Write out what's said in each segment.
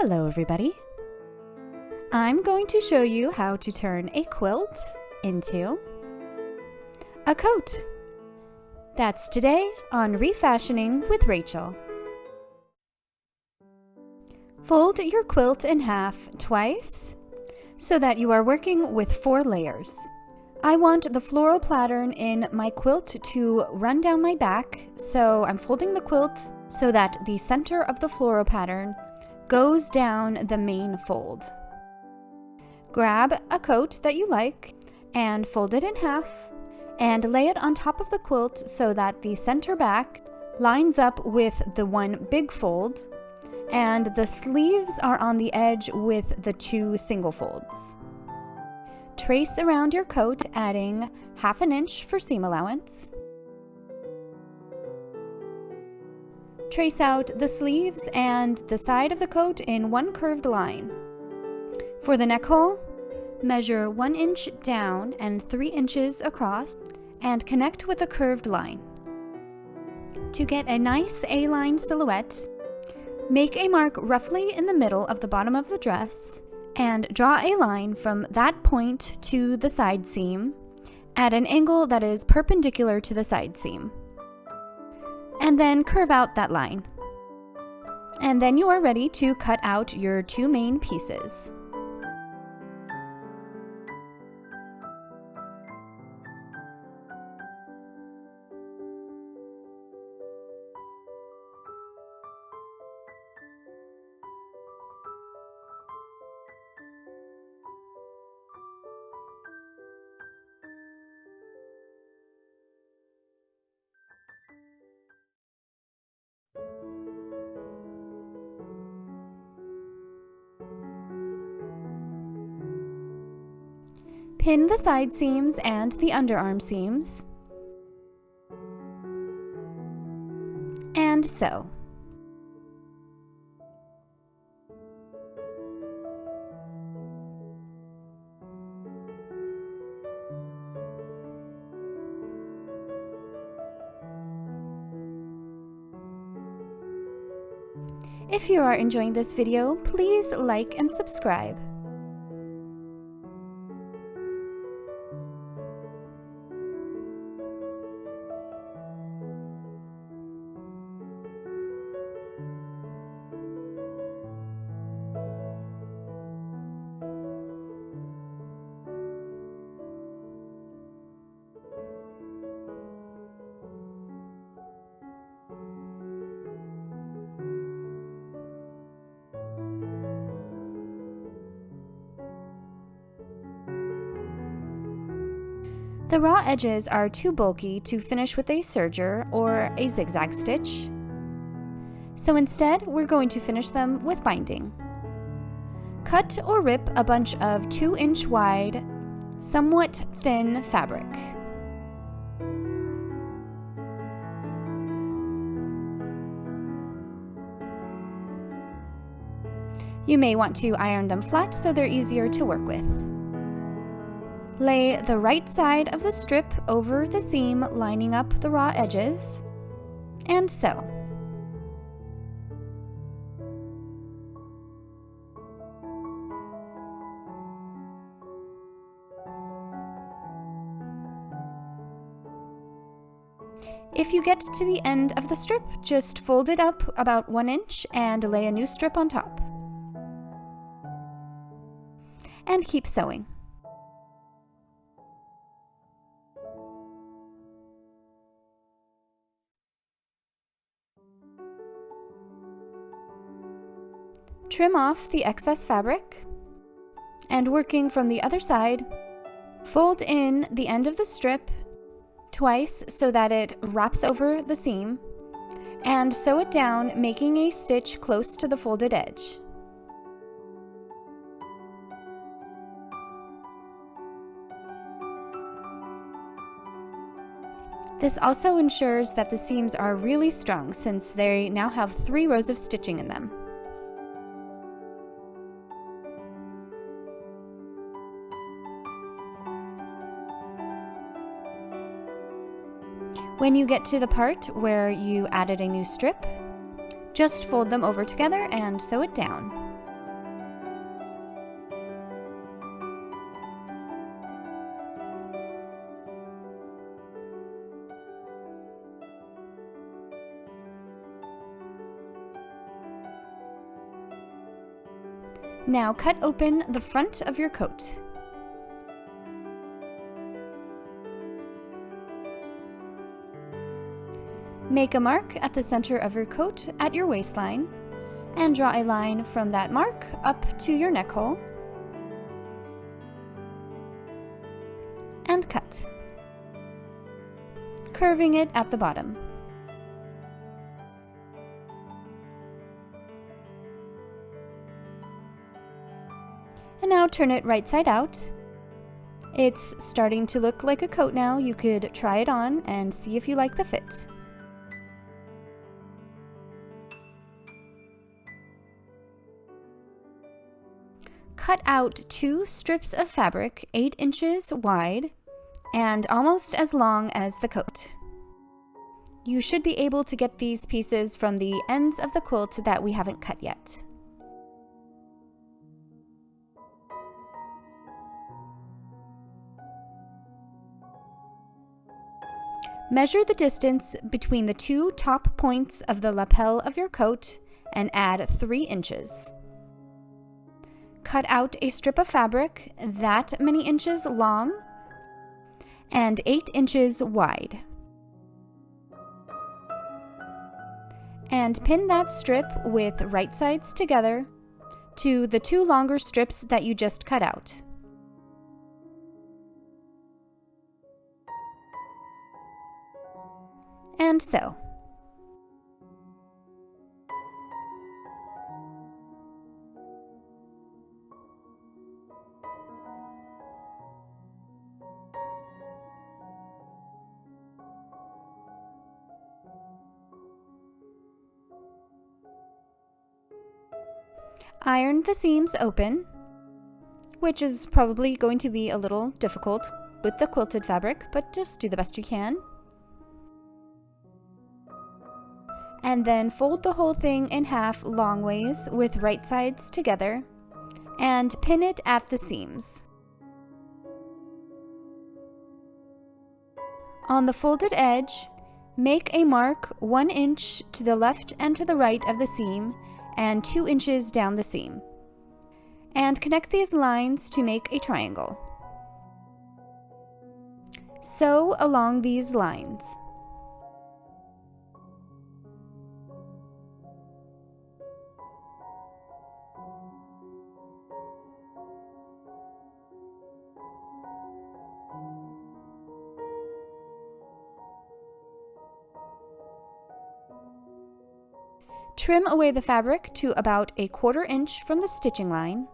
Hello everybody. I'm going to show you how to turn a quilt into a coat. That's today on Refashioning with Rachel. Fold your quilt in half twice so that you are working with 4 layers. I want the floral pattern in my quilt to run down my back, so I'm folding the quilt so that the center of the floral pattern goes down the main fold. Grab a coat that you like and fold it in half and lay it on top of the quilt so that the center back lines up with the one big fold and the sleeves are on the edge with the 2 single folds. Trace around your coat, adding 1/2 inch for seam allowance. Trace out the sleeves and the side of the coat in one curved line. For the neck hole, measure 1 inch down and 3 inches across and connect with a curved line. To get a nice A-line silhouette, make a mark roughly in the middle of the bottom of the dress and draw a line from that point to the side seam at an angle that is perpendicular to the side seam. And then curve out that line. And then you are ready to cut out your 2 main pieces. Pin the side seams and the underarm seams, and sew. If you are enjoying this video, please like and subscribe. The raw edges are too bulky to finish with a serger or a zigzag stitch, so instead we're going to finish them with binding. Cut or rip a bunch of 2-inch wide, somewhat thin fabric. You may want to iron them flat so they're easier to work with. Lay the right side of the strip over the seam lining up the raw edges, and sew. If you get to the end of the strip, just fold it up about 1 inch and lay a new strip on top. And keep sewing. Trim off the excess fabric, and working from the other side, fold in the end of the strip twice so that it wraps over the seam, and sew it down, making a stitch close to the folded edge. This also ensures that the seams are really strong since they now have 3 rows of stitching in them. When you get to the part where you added a new strip, just fold them over together and sew it down. Now cut open the front of your coat. Make a mark at the center of your coat at your waistline and draw a line from that mark up to your neck hole and cut, curving it at the bottom. And now turn it right side out. It's starting to look like a coat now. You could try it on and see if you like the fit. Cut out 2 strips of fabric 8 inches wide and almost as long as the coat. You should be able to get these pieces from the ends of the quilt that we haven't cut yet. Measure the distance between the 2 top points of the lapel of your coat and add 3 inches. Cut out a strip of fabric that many inches long and 8 inches wide. And pin that strip with right sides together to the 2 longer strips that you just cut out. And so. Iron the seams open, which is probably going to be a little difficult with the quilted fabric, but just do the best you can. And then fold the whole thing in half long ways with right sides together and pin it at the seams. On the folded edge, make a mark 1 inch to the left and to the right of the seam and 2 inches down the seam. And connect these lines to make a triangle. Sew along these lines. Trim away the fabric to about a 1/4 inch from the stitching line.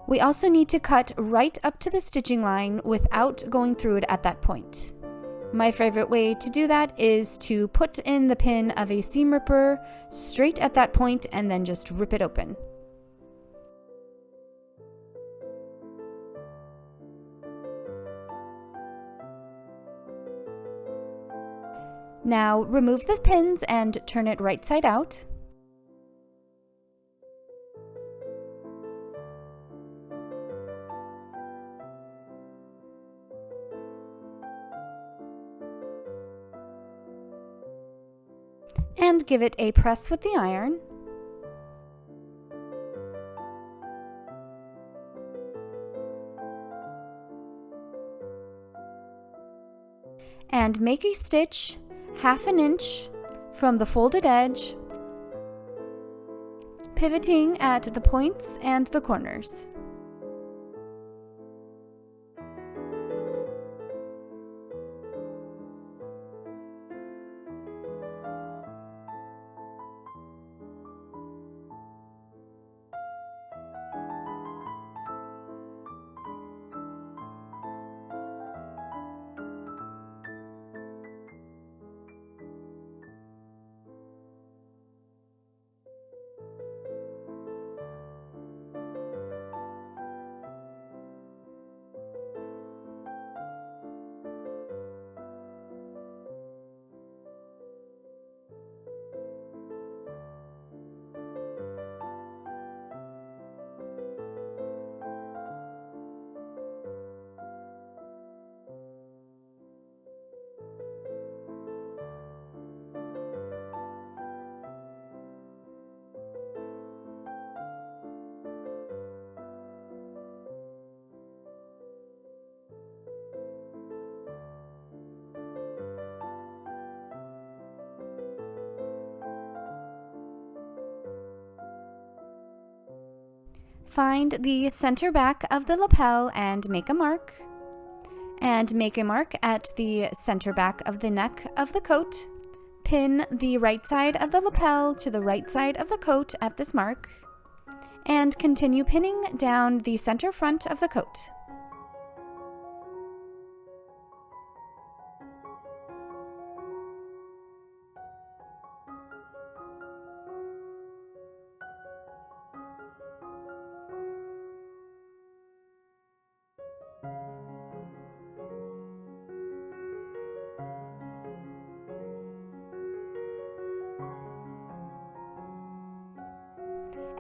We also need to cut right up to the stitching line without going through it at that point. My favorite way to do that is to put in the pin of a seam ripper straight at that point and then just rip it open. Now remove the pins and turn it right side out. And give it a press with the iron. And make a stitch 1/2 inch from the folded edge, pivoting at the points and the corners. Find the center back of the lapel and make a mark. And make a mark at the center back of the neck of the coat. Pin the right side of the lapel to the right side of the coat at this mark. And continue pinning down the center front of the coat.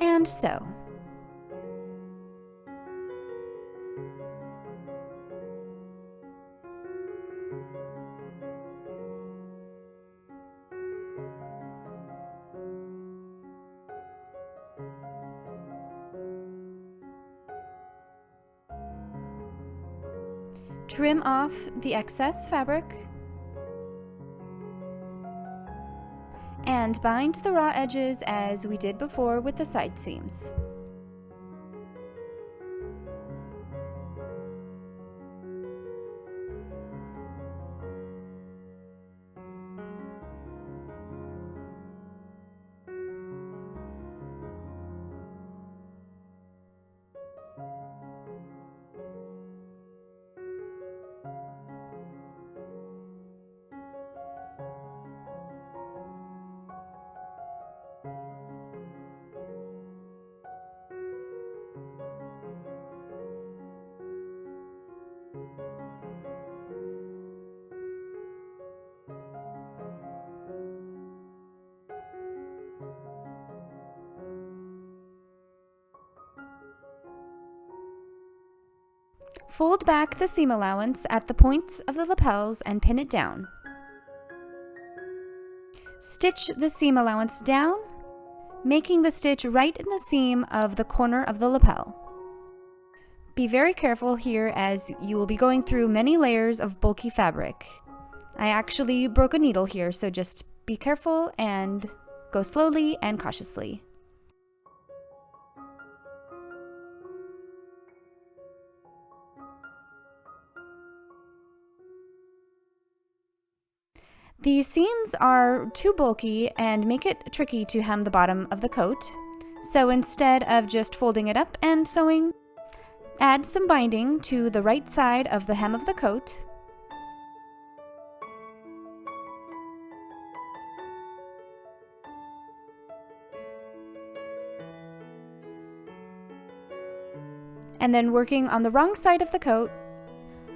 And sew. Trim off the excess fabric and bind the raw edges as we did before with the side seams. Fold back the seam allowance at the points of the lapels and pin it down. Stitch the seam allowance down, making the stitch right in the seam of the corner of the lapel. Be very careful here as you will be going through many layers of bulky fabric. I actually broke a needle here, so just be careful and go slowly and cautiously. The seams are too bulky and make it tricky to hem the bottom of the coat, so instead of just folding it up and sewing, add some binding to the right side of the hem of the coat. And then working on the wrong side of the coat,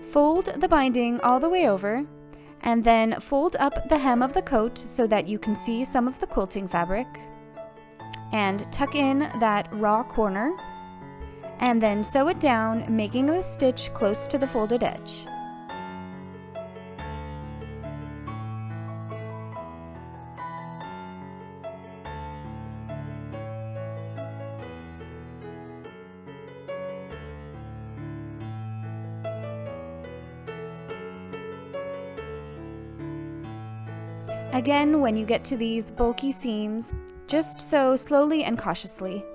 fold the binding all the way over, and then fold up the hem of the coat so that you can see some of the quilting fabric, and tuck in that raw corner, and then sew it down, making the stitch close to the folded edge. Again, when you get to these bulky seams, just sew slowly and cautiously.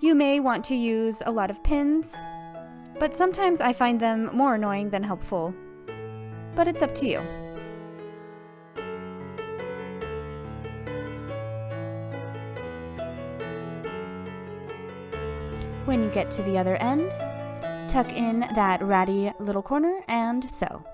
You may want to use a lot of pins, but sometimes I find them more annoying than helpful. But it's up to you. When you get to the other end, tuck in that ratty little corner and sew.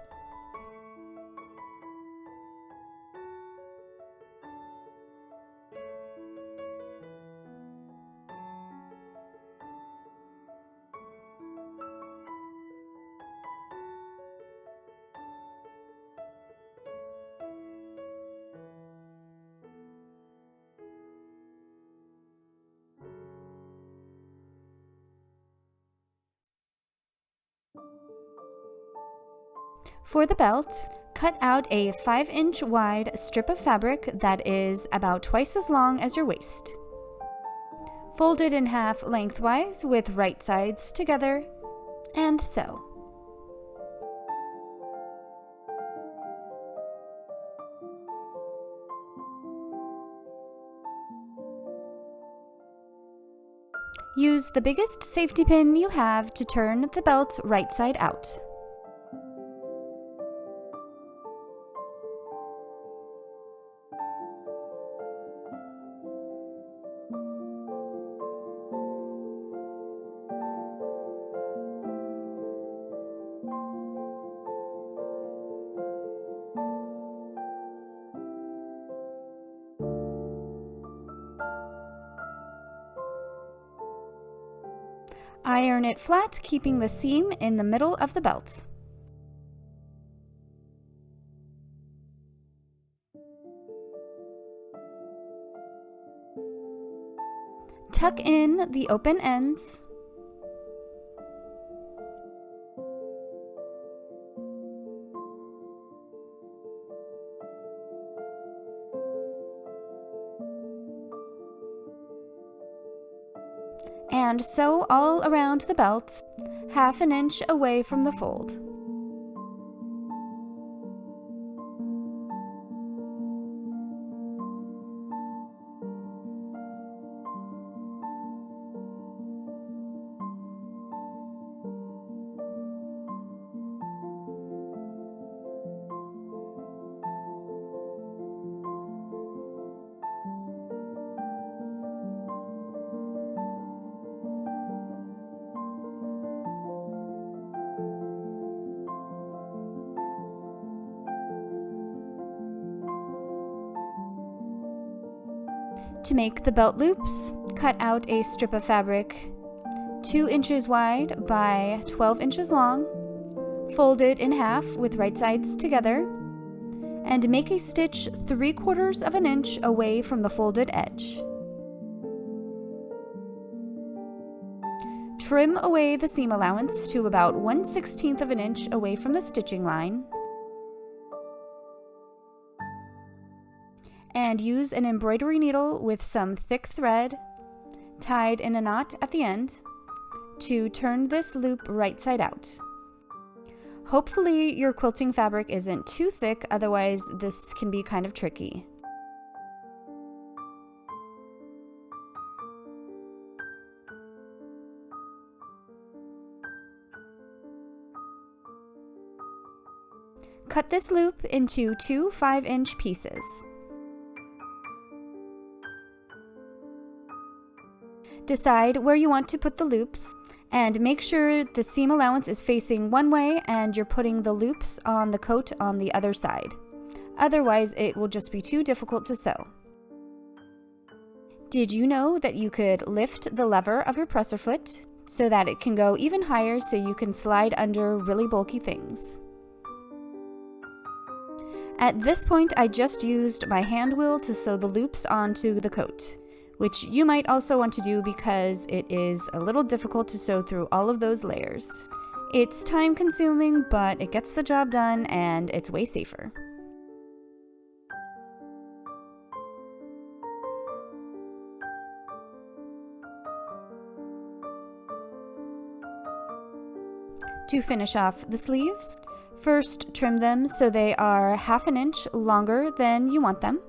For the belt, cut out a 5-inch wide strip of fabric that is about twice as long as your waist. Fold it in half lengthwise with right sides together and sew. Use the biggest safety pin you have to turn the belt right side out. Iron it flat, keeping the seam in the middle of the belt. Tuck in the open ends. And sew all around the belt, 1/2 inch away from the fold. To make the belt loops, cut out a strip of fabric 2 inches wide by 12 inches long, fold it in half with right sides together, and make a stitch 3/4 of an inch away from the folded edge. Trim away the seam allowance to about 1/16 of an inch away from the stitching line, and use an embroidery needle with some thick thread tied in a knot at the end to turn this loop right side out. Hopefully your quilting fabric isn't too thick, otherwise this can be kind of tricky. Cut this loop into 2 5-inch pieces. Decide where you want to put the loops, and make sure the seam allowance is facing one way and you're putting the loops on the coat on the other side. Otherwise, it will just be too difficult to sew. Did you know that you could lift the lever of your presser foot so that it can go even higher so you can slide under really bulky things? At this point, I just used my hand wheel to sew the loops onto the coat, which you might also want to do because it is a little difficult to sew through all of those layers. It's time consuming, but it gets the job done and it's way safer. To finish off the sleeves, first trim them so they are 1/2 inch longer than you want them.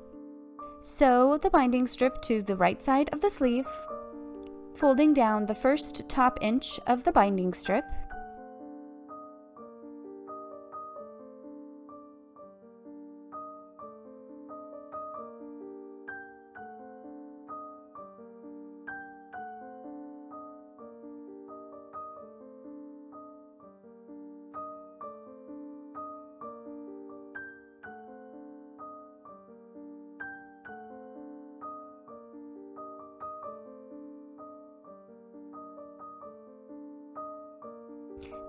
Sew the binding strip to the right side of the sleeve, folding down the first top inch of the binding strip.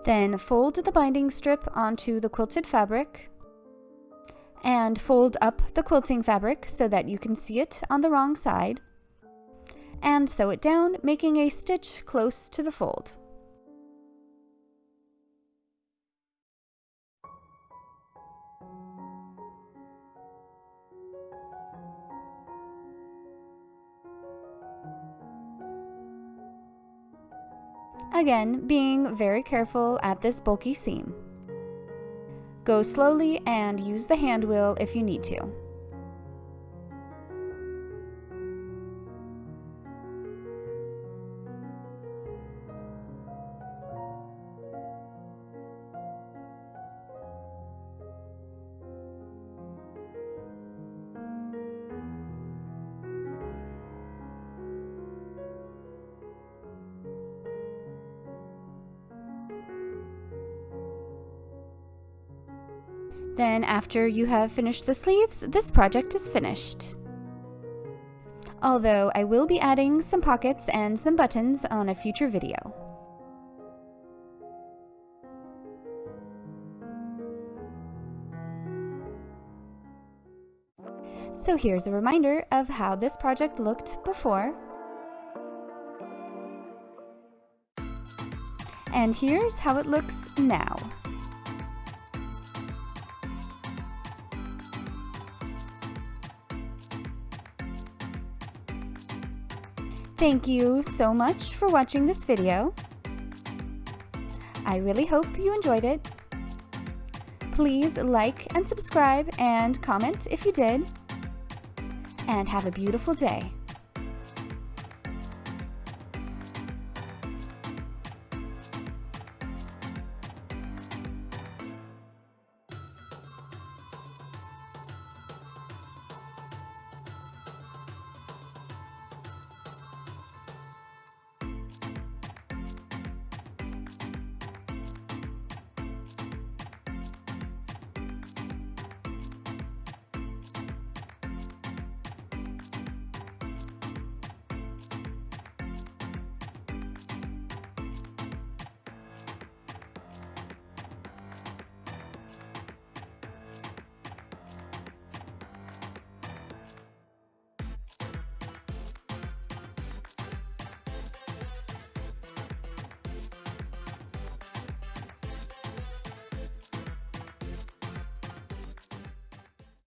Then fold the binding strip onto the quilted fabric and fold up the quilting fabric so that you can see it on the wrong side, and sew it down, making a stitch close to the fold. Again, being very careful at this bulky seam. Go slowly and use the hand wheel if you need to. Then after you have finished the sleeves, this project is finished. Although I will be adding some pockets and some buttons on a future video. So here's a reminder of how this project looked before. And here's how it looks now. Thank you so much for watching this video. I really hope you enjoyed it. Please like and subscribe and comment if you did. And have a beautiful day.